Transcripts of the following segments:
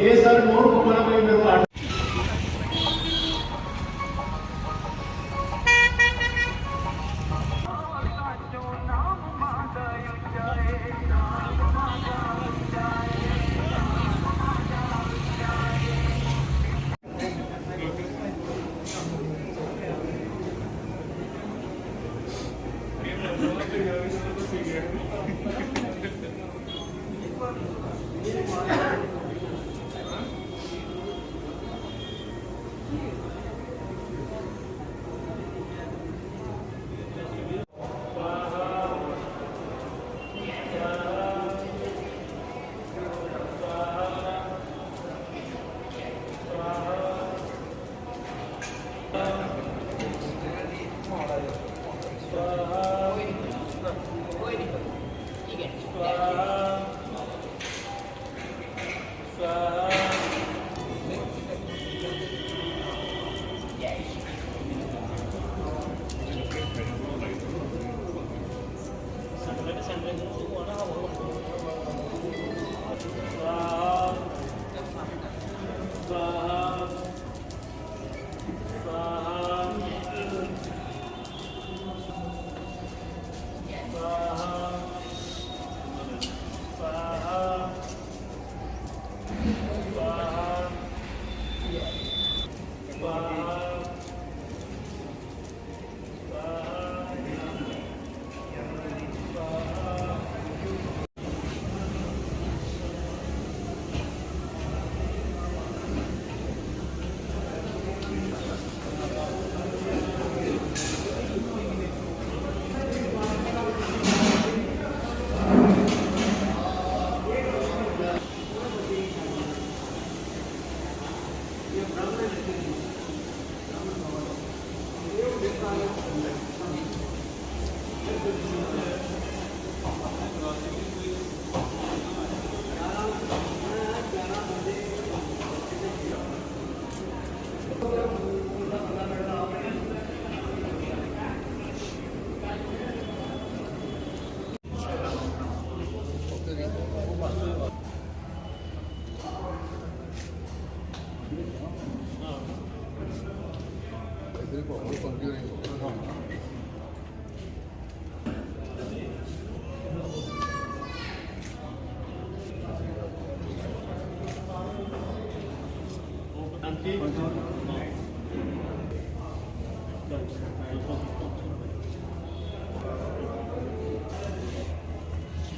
ये sir note घुमाना कोई मेरे को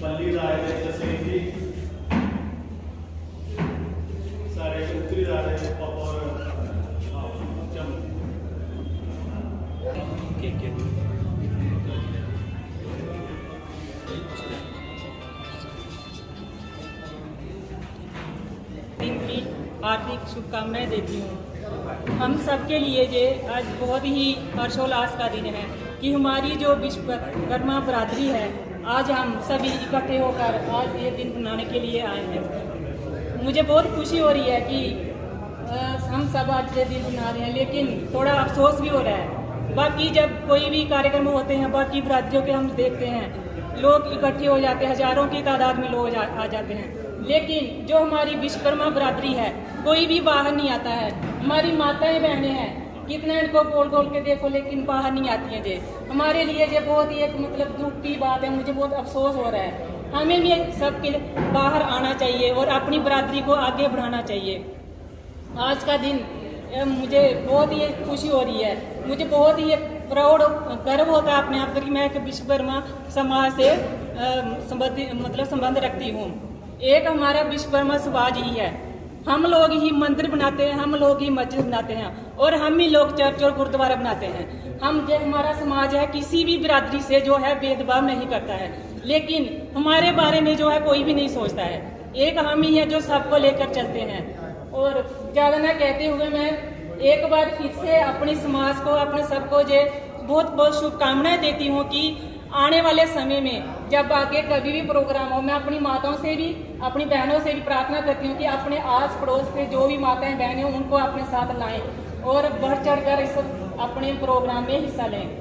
पल्ली राय जैसे कि सारे उत्तरी राय और दिन की हार्दिक शुभकामनाएं देती हूँ। हम सबके लिए ये आज बहुत ही हर्षोल्लास का दिन है कि हमारी जो विश्वकर्मा बरादरी है, आज हम सभी इकट्ठे होकर आज ये दिन मनाने के लिए आए हैं। मुझे बहुत खुशी हो रही है कि हम सब आज ये दिन मना रहे हैं, लेकिन थोड़ा अफसोस भी हो रहा है। बाकी जब कोई भी कार्यक्रम होते हैं, बाकी बरादरियों के हम देखते हैं, लोग इकट्ठे हो जाते हैं, हजारों की तादाद में लोग आ जाते हैं, लेकिन जो हमारी विश्वकर्मा बरादरी है कोई भी बाहर नहीं आता है। हमारी माताएं बहनें हैं, कितना इनको गोल गोल के देखो, लेकिन बाहर नहीं आती हैं। जे हमारे लिए ये बहुत ही एक मतलब दुख की बात है। मुझे बहुत अफसोस हो रहा है। हमें भी सबके बाहर आना चाहिए और अपनी बरादरी को आगे बढ़ाना चाहिए। आज का दिन मुझे बहुत ही खुशी हो रही है। मुझे बहुत ही प्राउड गर्व होता है अपने आप पर कि मैं एक विश्वकर्मा समाज से संबंध रखती हूँ। एक हमारा विश्वकर्मा समाज ही है। हम लोग ही मंदिर बनाते हैं, हम लोग ही मस्जिद बनाते हैं और हम ही लोग चर्च और गुरुद्वारा बनाते हैं। हम जो हमारा समाज है किसी भी बिरादरी से जो है भेदभाव नहीं करता है, लेकिन हमारे बारे में जो है कोई भी नहीं सोचता है। एक हम ही है जो सबको लेकर चलते हैं। और ज़्यादा ना कहते हुए मैं एक बार फिर से अपने समाज को, अपने सबको जो बहुत बहुत शुभकामनाएं देती हूँ कि आने वाले समय में जब आगे कभी भी प्रोग्राम हो, मैं अपनी माताओं से भी, अपनी बहनों से भी प्रार्थना करती हूँ कि अपने आस पड़ोस के जो भी माताएं बहनें उनको अपने साथ लाएं और बढ़ चढ़ कर इस अपने प्रोग्राम में हिस्सा लें।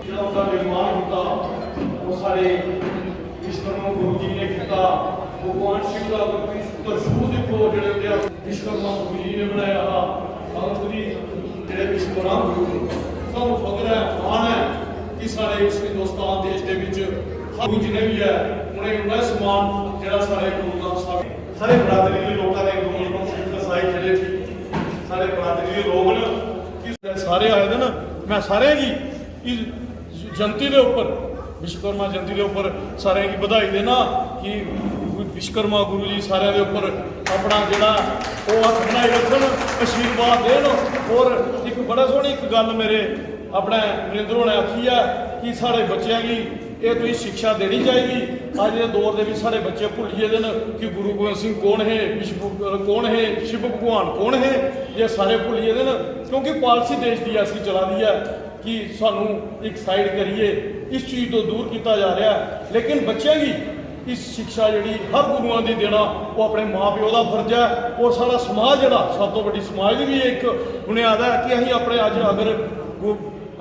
ਜਿਹੜਾ ਉਹਦਾ ਨਿਰਮਾਣ ਕੀਤਾ ਉਹ ਸਾਡੇ ਵਿਸ਼ਵਕਰਮਾ ਗੁਰੂ ਜੀ ਨੇ ਕੀਤਾ। ਭਗਵਾਨ ਸ਼ਿਵ ਦਾ ਤਰਸ਼ੂਲ ਦੇਖੋ ਜਿਹੜੇ ਉਹਦੇ ਵਿਸ਼ਵਕਰਮਾ ਗੁਰੂ ਜੀ ਨੇ ਬਣਾਇਆ ਆਹ ਉਹਦੀ ਜਿਹੜੇ ਵਿਸ਼ਵਕਰਮਾ ਗੁਰੂ ਸਾਨੂੰ ਫਖਰ ਹੈ, ਮਾਣ ਹੈ ਕਿ ਸਾਡੇ ਇਸ ਹਿੰਦੁਸਤਾਨ ਦੇਸ਼ ਦੇ ਵਿੱਚ ਗੁਰੂ ਜੀ ਨੇ ਵੀ ਹੈ ਉਹਨੇ ਉਹਨਾਂ ਸਮਾਨ ਜਿਹੜਾ ਸਾਡੇ ਗੁਰੂ ਗ੍ਰੰਥ ਸਾਹਿਬ ਸਾਰੇ ਬਰਾਦਰੀ ਦੇ ਲੋਕਾਂ ਦੇ ਗੁਰੂ ਨੂੰ ਸਿੱਖ ਸਾਈ ਜਿਹੜੇ ਸਾਰੇ ਬਰਾਦਰੀ ਦੇ ਲੋਕ ਨੇ ਕਿ ਸਾਰੇ ਆਏ ਦੇ ਨਾ ਮੈਂ ਸਾਰੇ ਜੀ ਇਸ ਜयंती ਦੇ ਉੱਪਰ ਵਿਸ਼ਵਕਰਮਾ ਜयंती ਦੇ ਉੱਪਰ ਸਾਰਿਆਂ ਦੀ ਵਧਾਈ ਦੇਣਾ ਕਿ ਵਿਸ਼ਵਕਰਮਾ ਗੁਰੂ ਜੀ ਸਾਰਿਆਂ ਦੇ ਉੱਪਰ ਆਪਣਾ ਜਿਹੜਾ ਉਹ ਹੱਥ ਬਣਾਈ ਰੱਖਣ, ਆਸ਼ੀਰਵਾਦ ਦੇਣ। ਔਰ ਇੱਕ ਬੜਾ ਸੋਹਣੀ ਇੱਕ ਗੱਲ ਮੇਰੇ अपने नरेंद्र ने आखी है कि साढ़े बच्चों की ये तो शिक्षा देनी चाहिए। अज के दौर के सारे बच्चे भुलिए दिन कि गुरु गोबिंद सिंह कौन है, विश्व कौन है, शिव भगवान कौन है, ये सारे भुलिए दिन क्योंकि पॉलिसी देश की ऐसी चला दी है कि सानू एक साइड करिए, इस चीज़ तो दूर किया जा रहा है। लेकिन बच्चों की इस शिक्षा जी हर गुरुओं की देना वो अपने माँ प्यो का फर्ज है। और सारा समाज जोड़ा सब तो बड़ी समाज की भी एक बुनियाद है कि अं अपने अज अगर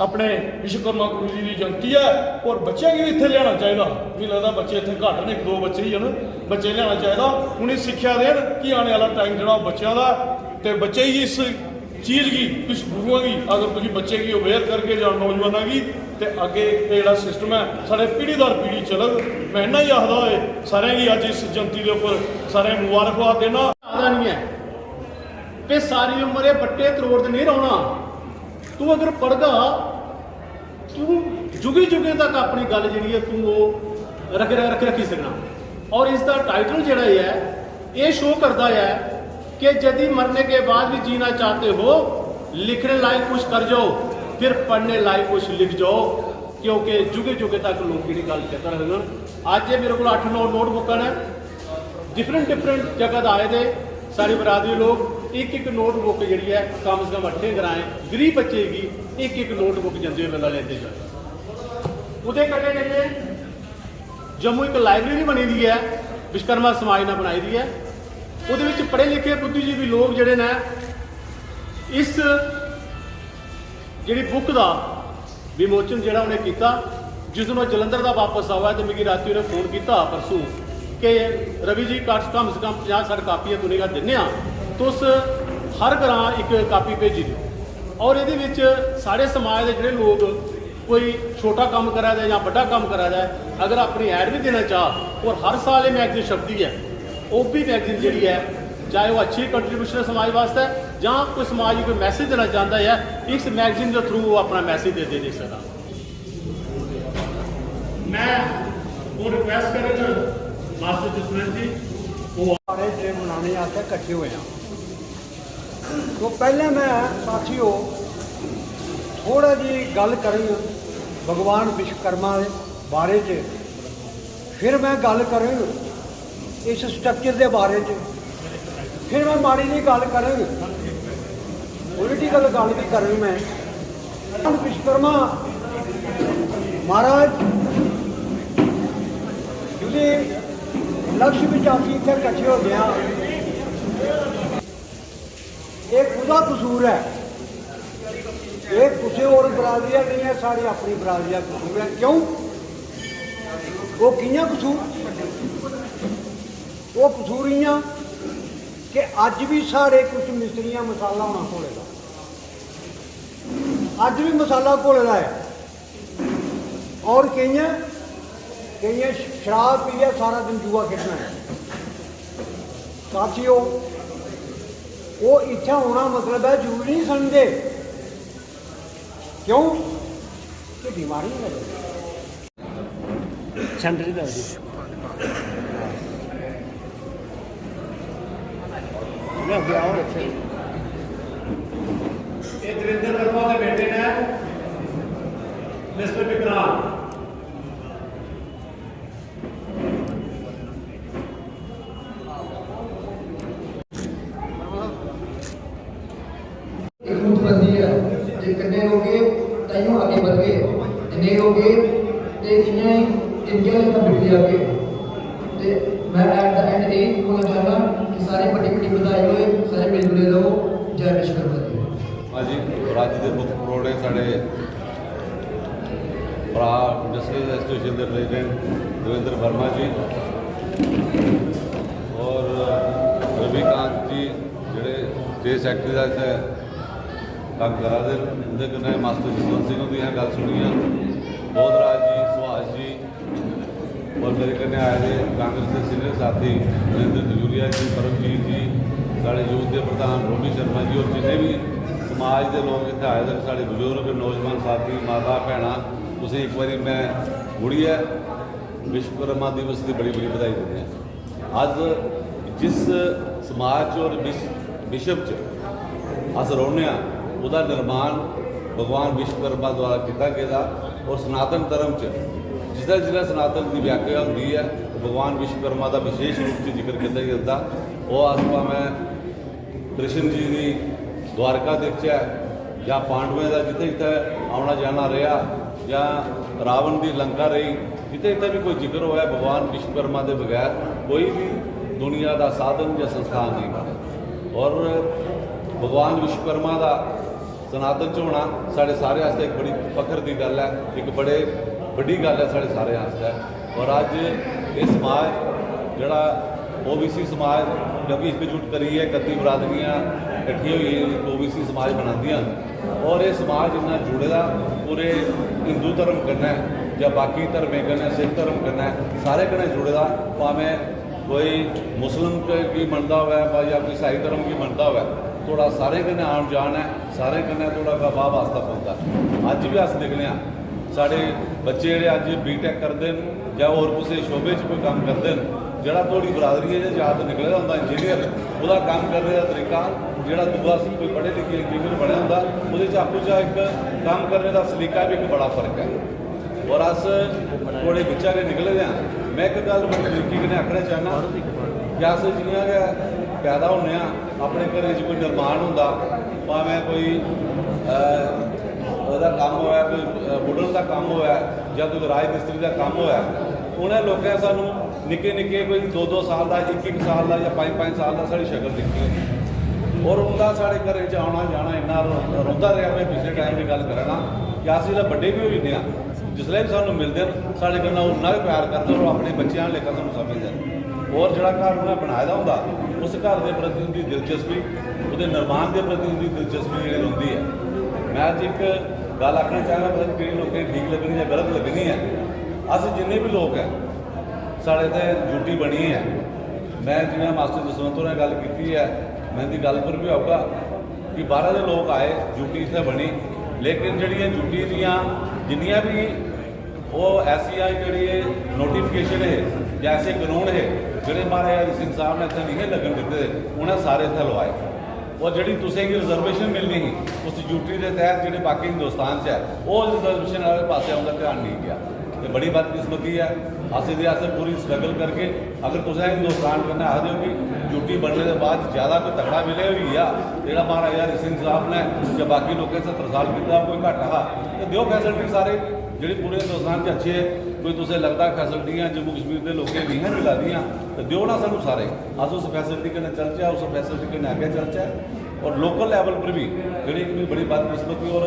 अपने विश्वकर्मा गुरु जी की जयंती है और बच्चे की भी इतने लिया चाहिए। मुझे लगता बच्चे इतने घट ने, एक दो बच्चे ही हैं, बच्चे लिया चाहिए, उन्हें शिक्षा देन कि आने वाला टाइम जो बच्चों का तो बच्चे ही इस चीज़ की इस गुरुओं की अगर तुम बच्चे की अवेयर करके जाओ नौजवानों की तो अगे जो सिस्टम है साढ़े पीढ़ी दर पीढ़ी चलग। मैं इन्ना ही आखदा है सारे की अज इस जयंती के उपर सारे मुबारकबाद देना नहीं है कि सारी उम्र ये बट्टे तरोड़ नहीं रौना। तू अगर पढ़दा तू जुगे जुगे तक अपनी गल जी है तू वो रखी सकना। और इसका टाइटल जोड़ा है ये शो करता है कि यदि मरने के बाद भी जीना चाहते हो लिखने लायक कुछ कर जाओ, फिर पढ़ने लायक कुछ लिख जाओ, क्योंकि जुगे जुगे तक लोग जी गल कहते रहन। अज मेरे को 8-9 नोटबुक ने डिफरेंट जगह आए थे सारी बरादरी लोग एक नोटबुक जी है कम से कम 8 कराए गरीब बच्चे की एक नोटबुक जंदे बंदा लेते जाए। उदे कटे कटे जम्मू एक लाइब्रेरी बनी दी है विश्वकर्मा समाज ने बनाई दी है। वो पढ़े लिखे बुद्धिजीवी लोग जोड़े ने इस जी बुक का विमोचन जोड़ा उन्हें किया। जिस दिन जलंधर का वापस आवा तो मेरी रात उन्हें फोन किया परसों कि रवि जी कम से कम 50-60 कापियां तुनेगा दिने तो उस हर घर एक कापी भेजी दो। और ये साढ़े समाज के जोड़े लोग कोई छोटा काम करा है या बड़ा काम करा है अगर अपनी ऐड भी देना चाह और हर साल ये मैगजीन छपती है वो भी मैगजीन जी है चाहे वो अच्छी कंट्रीब्यूशन है समाज वास्ते जहाँ कोई समाज कोई मैसेज देना चाहता है इस मैगजीन के थ्रू वो अपना मैसेज दे सकता। मैं वो रिक्वेस्ट करें मास्टर जसवंत जी वो सारे डे मनाने आते इकट्ठे हुए हैं। तो पहले मैं साथियों थोड़ा जी गल करूँ भगवान विश्वकर्मा के बारे च, फिर मैं गल करूँ इस स्ट्रक्चर के बारे च, फिर मैं माड़ी जी गल करूँ पोलिटिकल गल भी करूँ। मैं विश्वकर्मा महाराज जिहदे लक्ष्य में असीं इत्थे इकट्ठे हो गए एक खुदा कसूर है, ये किसी और बरादरी नहीं है, सारी अपनी बरादरी कसूर है। क्यों वो कियां कसूर? वो कसूर इयां कि अज भी सारे कुछ मिस्त्रियां मसाला होना घोलेगा, अज भी मसाला घोलेगा है। और कई शराब पी सारा दिन जुआ खेलना है। साथियों वो इच्छा होना मतलब है जरूरी नहीं समझते। क्यों कि बीमारी लगे ये दरिंदर वर्मा के बेटे ने मिस्टर विक्रांत बनती है जे कन्ने हो गए ताइयों आगे बढ़ गए नहीं हो गए ते इन्हें इनके लिए तो बिगड़ जाओगे। ते मैं एट द एंड ये बोलना चाहता कि सारे बड़ी बड़ी बधाई होए, सारे मिलजुले रहो। जय विश्वकर्मा जी। आज जी राज्य के मुख्य प्रोग्राम साढ़े ਭਰਾ ਇੰਡਸਟਰੀਅਲ ਐਸੋਸੀਏਸ਼ਨ ਦੇ ਪ੍ਰੈਜ਼ੀਡੈਂਟ ਦਵਿੰਦਰ ਵਰਮਾ ਜੀ और रविकांत जी ਜਿਹੜੇ स्टेट सैकटरी ਦਾ ਇੱਥੇ ਕੰਮ ਕਰਾ ਦੇ ਉਹਦੇ ਕਨੇ ਮਾਸਟਰ ਜਸਵੰਤ ਸਿੰਘ ਦੀ ਇਹ ਗੱਲ ਸੁਣੀ ਆ ਬਹੁਤ ਰਾਜ ਜੀ ਸੁਹਾਸ ਜੀ और मेरे कने आए थे कांग्रेस के सीनियर साथी नरेंद्र जजूरिया जी परमजीत जी साढ़े यूथ के प्रधान रोमी शर्मा जी और जिन्हें भी समाज के लोग इतने आए थे साढ़े बजुर्ग नौजवान साथी माता भैन तुम एक बार मैं गुड़ी है विश्वकर्मा दिवस की बड़ी बड़ी बधाई देते हैं। अज जिस समाज और विश्व च अस रोने उसका निर्माण भगवान विश्वकर्मा द्वारा किया गया और सनातन धर्म च जिसका जिला सनातन की व्याख्या होती है भगवान विश्वकर्मा का विशेष रूप से जिक्र किया जाता वो अस भावें कृष्ण जी की द्वारका देखिए या पांडवें का जिते जिते आना जाना रहा या रावण की लंका रही जिते जिते भी कोई जिक्र होया भगवान विश्वकर्मा के बगैर कोई भी दुनिया का साधन या संस्थान नहीं बने और भगवान विश्वकर्मा का सनातन च होना साढ़े सारे वास्ते एक बड़ी फखर की गल है एक बड़े बड़ी गल है साढ़े सारे वास्ते और अज ये समाज जड़ा OBC समाज क्योंकि एकजुट करी है 31 बरादरियाँ इकट्ठी हुई OBC समाज बनादियाँ और ये समाज इन्ना जुड़े दा पूरे हिंदू धर्म कन्नै या बाकी धर्में कन्नै सिख धर्म कन्नै सारे कन्नै जुड़े दा भावें कोई मुस्लिम की मनता हुआ या कोई ईसाई धर्म की मनता हुआ थोड़ा सारे कन्नै आन जान है सारे कन्नै थोड़ा वाह वास्ता पौंदा अज भी अस दिखने साढ़े बच्चे जोड़े अज BTech करते हैं या होर किसी शोबे कोई काम करते हैं जोड़ा थोड़ी बरादरी है याद निकले होंगे इंजीनियर वह काम करने का तरीका जोड़ा दूसरा कोई पढ़े लिखे इंजीनियर बने होंगे वो आपू एक काम करने का सलीका भी एक बड़ा फर्क है और अस थोड़े बिचा के निकले हैं। मैं एक गल बड़ी तरीके कन्नै आखना चाहना कि अस जियां गै पैदा होने अपने घर कोई निर्माण होंदा भावें कोई ਉਹਦਾ ਕੰਮ ਹੋਇਆ ਕੋਈ ਬੁੱਢਣ ਦਾ ਕੰਮ ਹੋਇਆ ਜਾਂ ਕੋਈ ਰਾਜ ਮਿਸਤਰੀ ਦਾ ਕੰਮ ਹੋਇਆ ਉਹਨਾਂ ਲੋਕਾਂ ਸਾਨੂੰ ਨਿੱਕੇ ਨਿੱਕੇ ਕੋਈ 2-2 ਸਾਲ ਦਾ 1-1 ਸਾਲ ਦਾ ਜਾਂ 5-5 ਸਾਲ ਦਾ ਸਾਡੀ ਸ਼ਕਲ ਦਿੱਤੀ ਔਰ ਉਹਦਾ ਸਾਡੇ ਘਰੇ ਚ ਆਉਣਾ ਜਾਣਾ ਇੰਨਾ ਰੋਂਦਾ ਰਿਹਾ ਮੈਂ ਪਿਛਲੇ ਟਾਈਮ ਦੀ ਗੱਲ ਕਰਾਂ ਕਿ ਅਸੀਂ ਜਿਹੜਾ ਵੱਡੇ ਵੀ ਹੋ ਜਾਂਦੇ ਆ ਜਿਸਲੇ ਵੀ ਸਾਨੂੰ ਮਿਲਦੇ ਨੇ ਸਾਡੇ ਕੋਲ ਉਹਨਾਂ ਵੀ ਪਿਆਰ ਕਰਦੇ ਔਰ ਆਪਣੇ ਬੱਚਿਆਂ ਨੂੰ ਲੇਖਾ ਸਾਨੂੰ ਸਮਝਦੇ ਔਰ ਜਿਹੜਾ ਘਰ ਉਹਨੇ ਬਣਾਇਆ ਦਾ ਹੁੰਦਾ ਉਸ ਘਰ ਦੇ ਪ੍ਰਤੀ ਉਹਦੀ ਦਿਲਚਸਪੀ ਉਹਦੇ ਨਿਰਮਾਣ ਦੇ ਪ੍ਰਤੀ ਉਹਦੀ ਦਿਲਚਸਪੀ ਜਿਹੜੀ ਹੁੰਦੀ ਹੈ। मैं अज एक गल आखना चाहना पता नहीं कई लोगों ठीक लगनी या गलत लगनी है अस जिन्ने भी लोग हैं साढ़े तो ड्यूटी बनी है मैं जिन्हें मास्टर जसवंत ने गल की है मैं दी गल पर भी आऊगा कि बाहर के लोग आए ड्यूटी इतने बनी लेकिन जड़ियाँ ड्यूटी दियाँ जिन्नियाँ भी वो ऐसिया जी नोटिफिकेशन है या ऐसे कानून है जोड़े महाराजा सिंह साहब ने इतने नहीं लगन दिते उन्हें सारे इतने लवाए और जी तुसें रिजर्वेशन मिलनी ही उस ड्यूटी के तहत जो बाकी हिंदुस्तान है वो रिजर्वेशन वाले पास उनका ध्यान नहीं गया तो बड़ी बदकिस्मती है अस ये पूरी स्ट्रगल करके अगर तुसें हिंदुस्तान करना आखते हो कि ड्यूटी बनने के बाद ज़्यादा कोई तगड़ा मिले हुई है जोड़ा महाराजा हरि सिंह साहब ने या बाकी लोगों 70 साल किया कोई घट हा तो दो फैसिलिटी सारे जी पूरे हिंदुस्तान से अच्छे कोई तुसें लगता फैसिलिटियाँ जम्मू कश्मीर के लोगों नहीं मिला दियाँ तो दो ना सानू सारे अस उस फैसिलिटी कन्नै चलचे उस फैसिलिटी कन्नै अगे चलचे और लोकल लैवल पर भी जी बड़ी बदकिस्मती और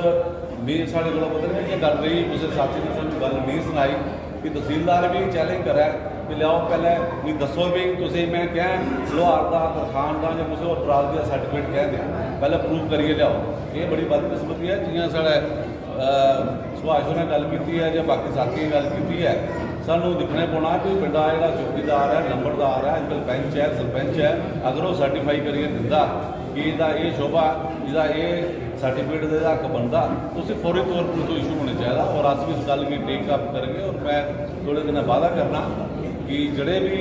मेरे साढ़े को पता नहीं कि गल रही किसी साथी ने सानू गल नहीं सुनाई कि तहसीलदार भी चैलेंज करा कि लियाओ पहले भी दसो भी तुम मैं क्या लोहार का तरखान का या किसी और प्राल का सर्टिफिकेट कह दें पहले प्रूव करिए लियाओ ये बड़ी बदकिस्मती है जियां साढ़े सुभाष ने गल की है या बाकी साथी गल की है सानू दिखने पौना कि पिंडा जो चौकीदार है नंबरदार है अजकल पंच है सरपंच है अगर वो सर्टिफाई करिए दिता कि इसका ये शोभा इसका ये सर्टिफिकेट का हक बनता तो फौरी तौर पर तो इशू होना चाहिए और अस भी इस गल की टेक अप करेंगे और मैं थोड़े दिन वादा करना कि जोड़े भी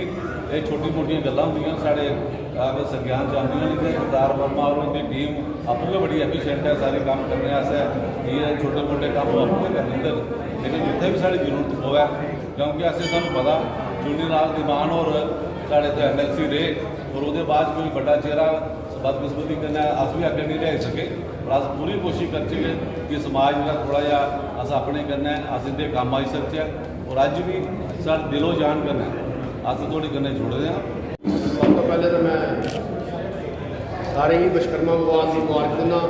ये छोटी मोटी गल्लां होंदियां साढ़े अगर संज्ञान चाहदियां नहीं तो सरदार वर्मा और उनकी टीम आपू भी बड़ी एफिशिएंट है सारे काम करने ये छोटे मोटे काम आपू भी कर लेंगे लेकिन जिथे भी साड़ी जरूरत होवे क्योंकि असें सानू पता चुनी लाल दी मान और साढ़े तो MLC रहे और वो बाद कोई बड़ा चेहरा बदकिस्मती करना अस भी अगे नहीं रह सके और अस पूरी कोशिश करचे कि समाज का थोड़ा जहा अस अपने करना अस इनके काम आई सकते और अज भी साढ़े दिलो जान करना अस थोड़े कन्नै जुड़े हैं। सब तो पहले तो मैं सारे ही विश्वकर्मा भगवान की मुबारक देना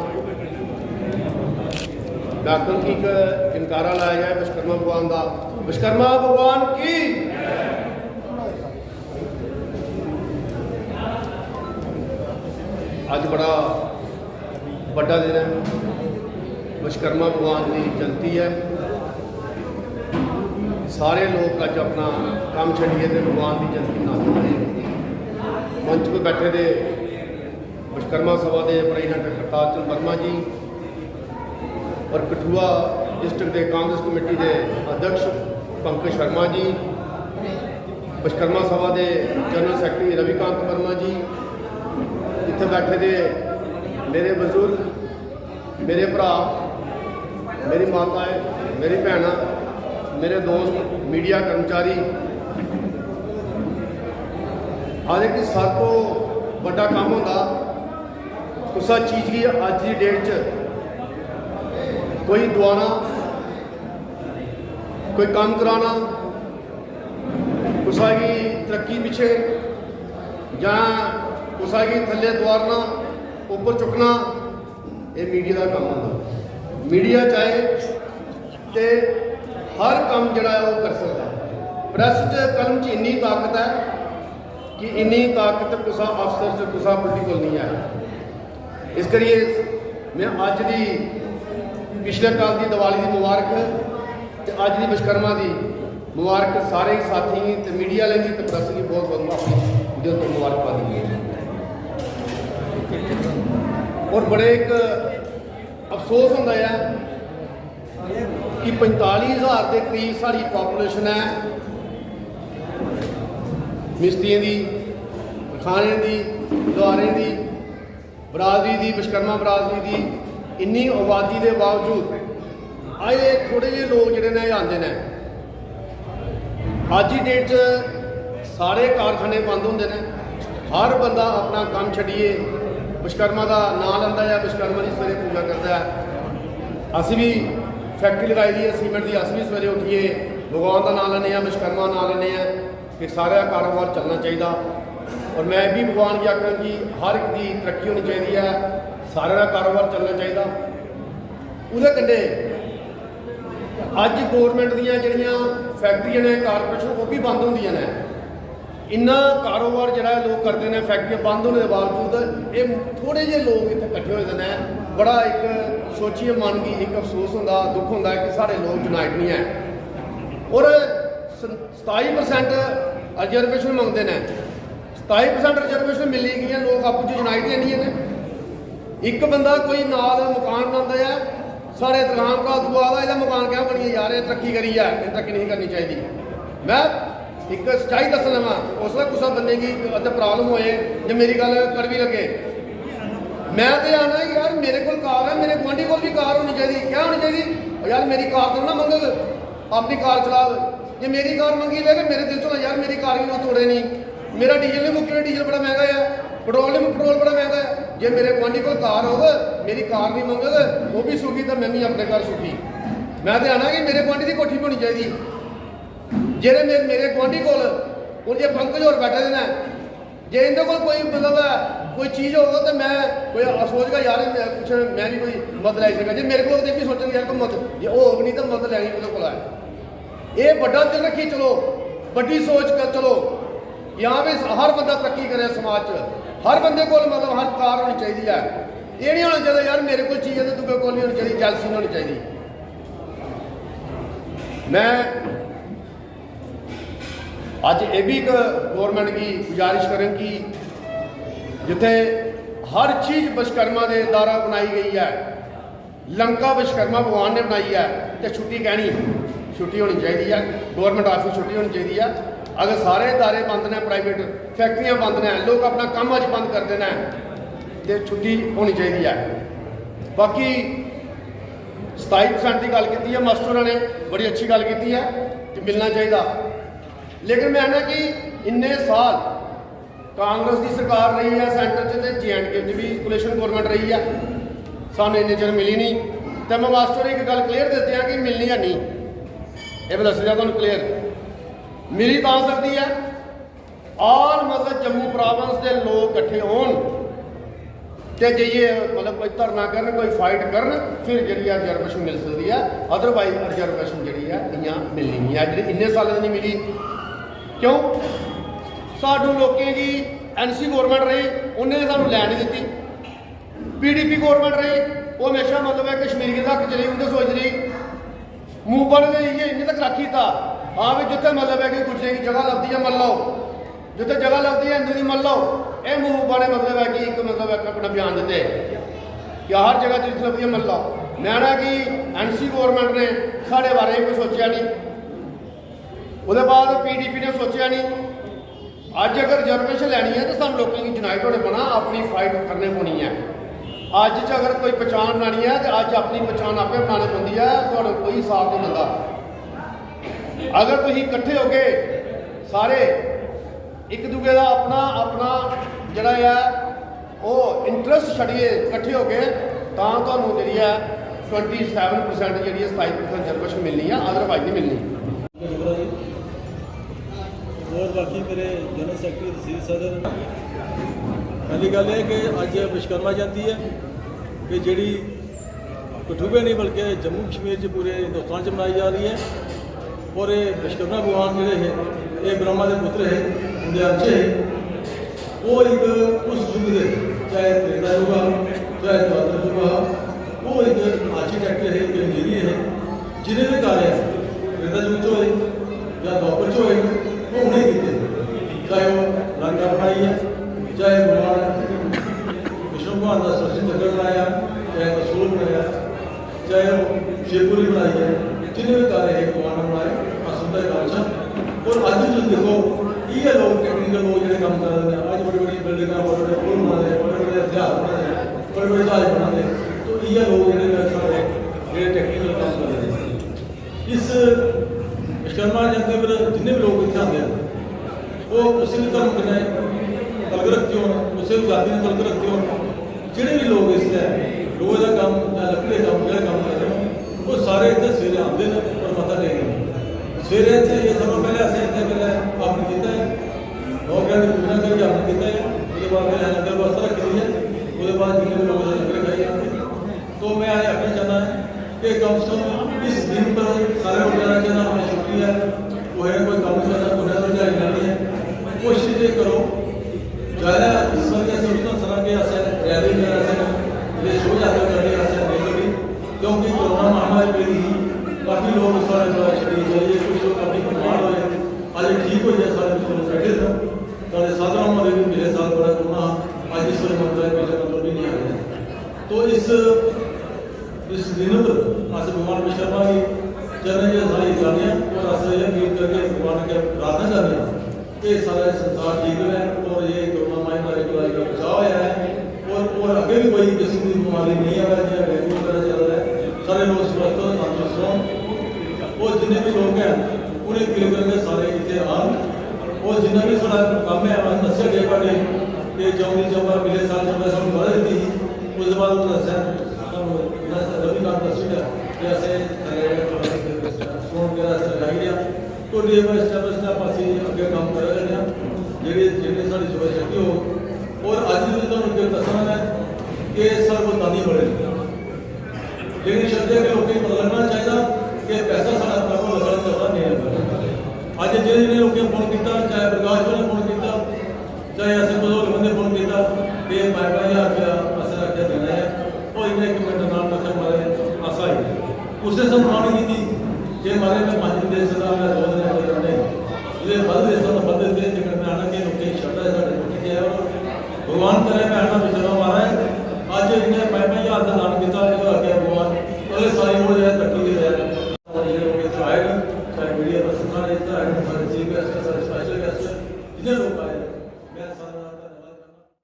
व्याकरण की एक किनकारा लाया जाए विश्वकर्मा भगवान का। विश्वकर्मा भगवान की अज बड़ा बड़ा दिन है, विश्वकर्मा भगवान की जयंती है। सारे लोग अज अपना काम छड़िए तो भगवान की जयंती मनाते हैं। मंच पर बैठे दे विश्वकर्मा सभा के प्रेसिडेंट करतार चंद वर्मा जी और कठुआ डिस्ट्रिक्ट के कांग्रेस कमेटी के अध्यक्ष पंकज शर्मा जी, विश्वकर्मा सभा के जनरल सैकटरी रविकांत वर्मा जी, इतने बैठे दे मेरे बजुर्ग, मेरे भरा, मेरी माताएं, मेरी भैन, मेरे दोस्त, मीडिया कर्मचारी, आज कि सब तो बड़ा काम होता कुछ चीज़ की अज की डेट च कोई दवाना, कोई काम कराना, कुछ की तरक्की पिछे या कुछ की थले द्वारना, ऊपर चुकना, ये मीडिया का काम होता। मीडिया चाहे तो हर काम जड़ा है वो कर सकता। प्रेस च कलम च इन्नी ताकत है कि इन्नी ताकत कुछ अफसर च कुछ पोलिटिकल नहीं है। इस करिए मैं अज की पिछले काल की दिवाली की मुबारक तो अज की विश्वकर्मा की मुबारक सारे साथी तो मीडिया वाले की तो प्रेस की बहुत बहुत अपनी दिल तो मुबारकबाद दी। और बड़े एक अफसोस होता है कि 45,000 के करीब साड़ी पॉपूलेशन है मिस्त्रियों की, खाने की, द्वारे की, बरादरी की, विश्वकर्मा बरादरी की इन्नी आबादी के बावजूद आए थोड़े जे लोग जोड़े आते हैं। अज की डेट सारे कारखाने बंद होंगे ने, हर बंदा अपना काम छड़िए विश्वकर्मा का नाम लेंदा है, विश्वकर्मा की सवेरे पूजा करता है। असी भी फैक्ट्री लगाई दी है सीमेंट की, अस भी सवेरे उठिए भगवान का नाम लेने, विश्वकर्मा नाम लेने कि सारा कारोबार चलना चाहिए। और मैं भी भगवान की आखना कि हर एक की तरक्की होनी चाहिए है, सारे का कारोबार चलना चाहिए। उहदे कन्नै अज गौरमेंट दियां जिहड़ियां फैक्ट्रियां ने कारपोरेशन वो भी बंद होंदियां ने। इन्ना कारोबार जिहड़ा लोग करते हैं, फैक्ट्रियां बंद होने के बावजूद ये थोड़े जे लोग इत्थे इकट्ठे होए दे ने। बड़ा एक सोचिए मन की एक अफसोस होंदा, दुख होंदा कि साढ़े लोग यूनाइट नहीं है। और 27% रिजर्वेशन मंगते हैं, 27% रिजर्वेशन मिली गई, लोग आपस यूनाइट नहीं है। एक बंदा कोई नाल मकान बनाता है, सारे दुकान का दुआ का यह मकान क्या बनी यार, ये तरक्की करी है, तरक्की नहीं करनी चाहिए। मैं एक सच्चाई दस लवा, उसमें कुछ बंदे की प्रॉब्लम होए जो मेरी गल कड़वी लगे, मैं तो आना यार मेरे को कार है, मेरे गुआढ़ी को भी कार होनी चाहिए। क्या होनी चाहिए यार, मेरी कार तो ना मंग, अपनी कार चला। जे मेरी कार मंगी ले मेरे दिल चो यार मेरी कार भी वो तोड़े नहीं, मेरा डीजल नहीं मुक्के, डीजल बड़ा महंगा है, पेट्रोल नहीं, पेट्रोल बड़ा महंगा है। जे मेरे गुआढ़ी को कार होगा, मेरी कार नहीं मंगग, वो भी सुखी तो मैं भी अपने घर सुखी। मैं तो आना कि मेरे गुआढ़ी की कोठी होनी चाहिए। जेरे मेरे गुआढ़ी को जे पंकज होर बैठे दे ने, जे इन्हें को कोई मतलब कोई चीज़ होगा तो मैं कोई सोचगा यार कुछ मैं भी कोई मदद लै सका। जे मेरे को भी सोचेंगे यार कोई मदद जे होग नहीं तो मदद लैनी मेरे को है। ये बड़ा दिल रखी चलो, बड़ी सोच कर चलो, यहाँ भी हर बंदा तरक्की करे समाज च, हर बंदे को मतलब हर कार होनी चाहिए है। ये नहीं होना चाहिए यार मेरे को चीज़ है तो दूसरे को नहीं होनी चाहिए, जैलसी नहीं होनी चाहिए। मैं अज ये भी एक गौरमेंट की गुजारिश करें कि जिथे हर चीज़ विश्वकर्मा के द्वारा बनाई गई है, लंका विश्वकर्मा भगवान ने बनाई है, तो छुट्टी कहनी छुट्टी होनी चाहिए है, गौरमेंट ऑफिस छुट्टी होनी चाहिए है। अगर सारे इदारे बंद ने, प्राइवेट फैक्ट्रियां बंद ने, लोग अपना काम अज बंद करते हैं तो छुट्टी होनी चाहिए है। बाकी 27% की गल की है मास्टरों ने, बड़ी अच्छी गल की है कि मिलना चाहिए। लेकिन मैं कहना कि इन्ने साल कांग्रेस की सरकार रही है सेंटर च, JNK भी कोलेशन गौरमेंट रही है, सानू इन्ने चिर मिली नहीं। तो मैं मास्टर एक गल क्लीयर दस दिया कि मिलनी है नहीं, ये मैं दस दिया तुहानू क्लीयर मिली तो सकती है। ऑल मतलब जम्मू प्रोविंस के लोग इकट्ठे होन ਤੇ ਜਾਈਏ ਮਤਲਬ ਕੋਈ ਧਰਨਾ ਕਰਨ ਕੋਈ ਫਾਈਟ ਕਰਨ ਫਿਰ ਜਿਹੜੀ ਆ ਰਿਜ਼ਰਵੇਸ਼ਨ ਮਿਲ ਸਕਦੀ ਆ ਅਦਰਵਾਈਜ਼ ਰਿਜ਼ਰਵੇਸ਼ਨ ਜਿਹੜੀ ਆ ਇਆਂ ਮਿਲਣੀ ਨਹੀਂ ਆ ਜਿਹੜੀ ਇੰਨੇ ਸਾਲਾਂ ਦੀ ਨਹੀਂ ਮਿਲੀ ਕਿਉਂ ਸਾਨੂੰ ਲੋਕੀ ਜੀ ਐਨਸੀ ਗਵਰਨਮੈਂਟ ਰਹੀ ਉਹਨੇ ਸਾਨੂੰ ਲੈਣ ਨਹੀਂ ਦਿੱਤੀ ਪੀਡੀਪੀ ਗਵਰਨਮੈਂਟ ਰਹੀ ਉਹ ਹਮੇਸ਼ਾ ਮਤਲਬ ਹੈ ਕਸ਼ਮੀਰੀਆਂ ਦਾ ਚਲੀ ਹੁੰਦੇ ਸੋਚ ਰਹੀ ਮੂੰਹ ਬਣ ਗਈ ਇਹ ਇੰਨੇ ਤੱਕ ਰੱਖੀ ਤਾਂ ਹਾਂ ਵੀ ਜਿੱਥੇ ਮਤਲਬ ਹੈ ਕਿ ਗੁੱਜੇ ਦੀ ਜਗ੍ਹਾ ਲੱਭਦੀ ਹੈ ਮੰਨ ਲਓ ਜਿੱਥੇ ਜਗ੍ਹਾ ਲੱਗਦੀ ਹੈ ਹਿੰਦੂ ਦੀ ਮੰਨ ਲਓ ਇਹ ਮੂੰਹ ਬਾਣੇ ਮਤਲਬ ਹੈ ਕਿ ਇੱਕ ਮਤਲਬ ਹੈ ਆਪਣਾ ਬਿਆਨ ਦਿੱਤੇ ਕਿ ਹਰ ਜਗ੍ਹਾ ਤੇ ਜਿੱਥੇ ਲੱਭਦੀ ਹੈ ਮੰਨ ਲਓ ਮੈਂ ਨਾ ਕਿ ਐਨਸੀ ਗਵਰਨਮੈਂਟ ਨੇ ਸਾਡੇ ਬਾਰੇ ਕੋਈ ਸੋਚਿਆ ਨਹੀਂ ਉਹਦੇ ਬਾਅਦ ਪੀਡੀਪੀ ਨੇ ਸੋਚਿਆ ਨਹੀਂ ਅੱਜ ਅਗਰ ਰਿਜ਼ਰਵੇਸ਼ਨ ਲੈਣੀ ਹੈ ਤਾਂ ਸਾਨੂੰ ਲੋਕਾਂ ਦੀ ਯੂਨਾਈਟ ਹੋਣੇ ਪੈਣਾ ਆਪਣੀ ਫਾਈਟ ਕਰਨੀ ਪੈਣੀ ਹੈ ਅੱਜ 'ਚ ਅਗਰ ਕੋਈ ਪਛਾਣ ਬਣਾਉਣੀ ਹੈ ਤਾਂ ਅੱਜ ਆਪਣੀ ਪਛਾਣ ਆਪੇ ਬਣਾਉਣੀ ਪੈਂਦੀ ਹੈ ਤੁਹਾਨੂੰ ਕੋਈ ਸਾਥ ਨਹੀਂ ਦਿੰਦਾ ਅਗਰ ਤੁਸੀਂ ਇਕੱਠੇ ਹੋ ਕੇ ਸਾਰੇ ਇੱਕ ਦੂਜੇ ਦਾ ਆਪਣਾ ਜਿਹੜਾ ਆ ਉਹ ਇੰਟਰਸਟ ਛੱਡੀਏ ਇਕੱਠੇ ਹੋ ਕੇ ਤਾਂ ਤੁਹਾਨੂੰ ਜਿਹੜੀ ਆ 27% ਜਿਹੜੀ ਹੈ 27% ਰਿਜ਼ਰਵੇਸ਼ਨ ਮਿਲਣੀ ਆ ਅਦਰਵਾਈਜ਼ ਨਹੀਂ ਮਿਲਣੀ और बाकी मेरे जनरल सैकटरी तहसील सदर पहली गल है कि अज विश्वकर्मा जयंती है कि जी कठुए नहीं बल्कि जम्मू कश्मीर पूरे हिंदुस्तान मनाई जा रही है और ये विश्वकर्मा भगवान जोड़े है ये ब्रह्मा के पुत्र है उनके अंश है वो एक उस युग के चाहे त्रेता युग चाहे द्वापर युग वो एक आर्कीटैक्ट है एक इंजीनियर है जिन्हें भी कार्य त्रेता युग चो या द्वापर चो वो उन्हें किए चाहे वो लंका बनाई है चाहे भगवान विष्णु भगवान का सरस्वती चक्र बनाया चाहे त्रिशूल बनाया चाहे वो शिवपुरी बनाई है जिन्हें भी कार्य है भगवान ने बनाए असुंदर काम और अज जो देखो ये लोग टेक्निकल लोग जो काम कर रहे हैं अज बड़ी बड़ी बिल्डिंग बड़े बड़े पुल बना रहे बड़े बड़े हथियार बना रहे बड़े बड़े जहाज बना रहे तो ये लोग जो सारे टेक्निकल काम कर रहे हैं इस विश्वकर्मा जयंती पर जिन्हें भी लोग इतने आते हैं वो उसी भी धर्म कन्नै तलक रखते हो उसी भी जाति ने तलक रखते हो जिहड़े भी लोग इसलै लोहे का काम या लकड़ी का काम जो काम करते हैं वो सारे इतने सवेरे आते हैं और मत्था टेकते सवेरे इतने ये सब पहले असें इतने पहले आपने किया है 9 घंटे की पूजा करके आपने किया है उसके बाद मैंने लंगर व्यवस्था रखी हुई है उसके बाद जितने भी लोग लंगर खाई जाते तो मैं आज आखना चाहना है कि कम से कम इस दिन पर सारे लोग जाना चाहना हमें छुट्टी है वो है कोई काम करना कोई तो जाए नहीं है कोशिश ये करो ज़्यादा इस बार के सोचना सलाह के ऐसे रैली में ऐसे ये शो जाते करने ऐसे नहीं करी क्योंकि कोरोना महामारी में ही काफ़ी लोग सारे द्वारा छड़ी चाहिए कुछ लोग काफ़ी बीमार हुए आज ठीक हो जाए सारे लोग बैठे थे सारे साधारण हमारे भी मेरे साथ बड़ा कोरोना आज इस वाले मंत्रालय मेरे मतलब भी नहीं आ रहे तो इस दिन पर अस भगवान विश्वकर्मा की चरण के सारी जाने और अस ये उम्मीद करके भगवान के प्रार्थना करते हैं कि सारा संसार ठीक है और ये कोरोना महामारी का बचाव है और आगे भी कोई किसी की बीमारी नहीं आ रही है डेंगू वगैरह चल रहा है सारे लोग स्वस्थ हो तंदुरुस्त हों और जितने भी लोग हैं उन्हें अपील करके सारे इतने आन और जिन्ना भी सारा काम है अस दसिया गया पाने कि चौंकी चौबा पिछले साल जब मैं सानू गल दी उसके बाद उन्होंने दसिया रविकांत दसिया कि असें फोन वगैरह लगाई दिया तो डे बाय स्टैप असीं अगे काम कर रहे हैं जिहड़ी साडी युवा शक्ति हो और अज भी तुहानूं दसना है कि सर्वदानी बड़े लेकिन शब्द है कि लोगों को पता लगना चाहिए कि पैसा सारा अपना को लगना चाहिए नहीं लगना अज जिन्हें लोगों फोन किया चाहे प्रकाश ने फोन किया चाहे ऐसे बजुर्ग बंदे फोन किया कि 5,000 रुपया पैसा रखा देना है और इन्हें एक मिनट नाम रखने वाले आशा ही उसने सम्मान नहीं की कि हमारे में 5 दिन दे सकता मैं 2 दिन अगर नहीं ये बद देता तो बद देते लेकिन मैं आना कि लोग शब्द है साढ़े है और भगवान करे मैं आना विचार हमारा